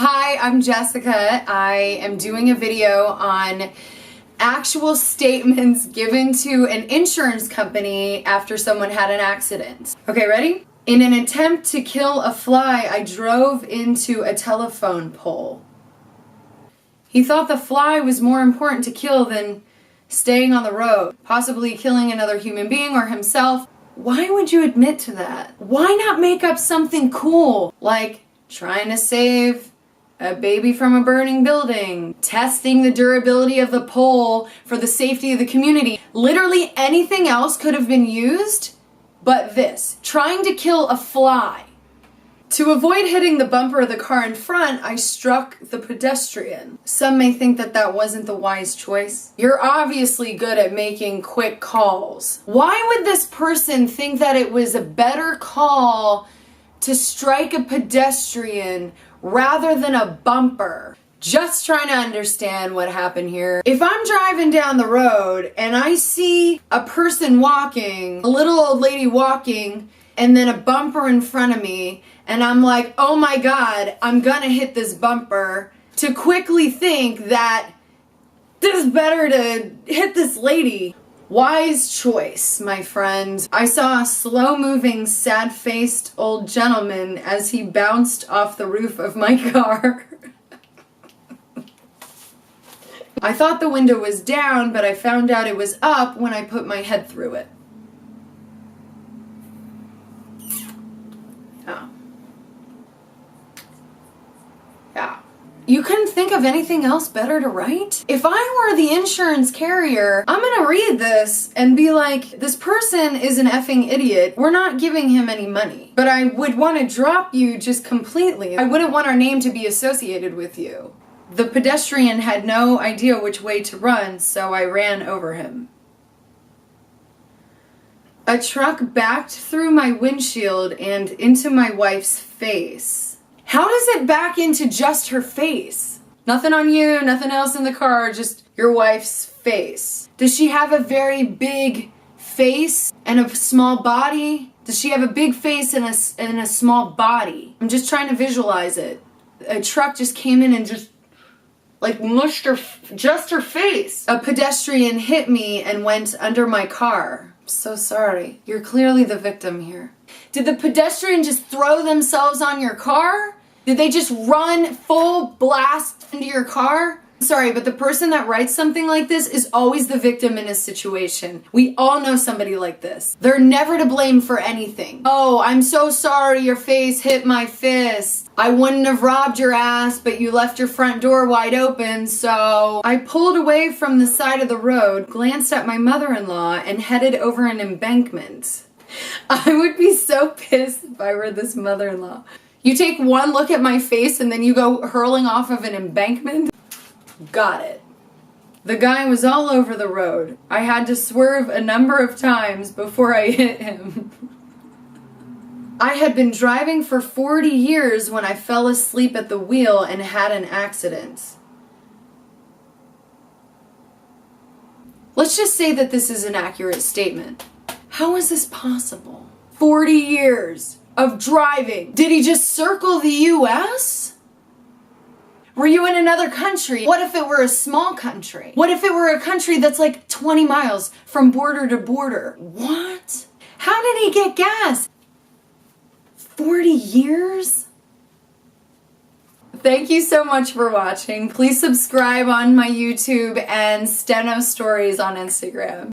Hi, I'm Jessica. I am doing a video on actual statements given to an insurance company after someone had an accident. Okay, ready? In an attempt to kill a fly, I drove into a telephone pole. He thought the fly was more important to kill than staying on the road, possibly killing another human being or himself. Why would you admit to that? Why not make up something cool, like trying to save a baby from a burning building, testing the durability of the pole for the safety of the community? Literally anything else could have been used, but this, trying to kill a fly. To avoid hitting the bumper of the car in front, I struck the pedestrian. Some may think that that wasn't the wise choice. You're obviously good at making quick calls. Why would this person think that it was a better call to strike a pedestrian rather than a bumper? Just trying to understand what happened here. If I'm driving down the road and I see a person walking, a little old lady walking, and then a bumper in front of me, and I'm like, oh my God, I'm gonna hit this bumper, to quickly think that this is better to hit this lady. Wise choice, my friend. I saw a slow-moving, sad-faced old gentleman as he bounced off the roof of my car. I thought the window was down, but I found out it was up when I put my head through it. Yeah. You couldn't think of anything else better to write? If I were the insurance carrier, I'm gonna read this and be like, this person is an effing idiot. We're not giving him any money. But I would want to drop you just completely. I wouldn't want our name to be associated with you. The pedestrian had no idea which way to run, so I ran over him. A truck backed through my windshield and into my wife's face. How does it back into just her face? Nothing on you, nothing else in the car, just your wife's face. Does she have a very big face and a small body? Does she have a big face and a small body? I'm just trying to visualize it. A truck just came in and just like mushed just her face. A pedestrian hit me and went under my car. I'm so sorry. You're clearly the victim here. Did the pedestrian just throw themselves on your car? Did they just run full blast into your car? Sorry, but the person that writes something like this is always the victim in a situation. We all know somebody like this. They're never to blame for anything. Oh, I'm so sorry your face hit my fist. I wouldn't have robbed your ass, but you left your front door wide open, so... I pulled away from the side of the road, glanced at my mother-in-law, and headed over an embankment. I would be so pissed if I were this mother-in-law. You take one look at my face and then you go hurling off of an embankment? Got it. The guy was all over the road. I had to swerve a number of times before I hit him. I had been driving for 40 years when I fell asleep at the wheel and had an accident. Let's just say that this is an accurate statement. How is this possible? 40 years of driving. Did he just circle the US? Were you in another country? What if it were a small country? What if it were a country that's like 20 miles from border to border? What? How did he get gas? 40 years? Thank you so much for watching. Please subscribe on my YouTube and Steno Stories on Instagram.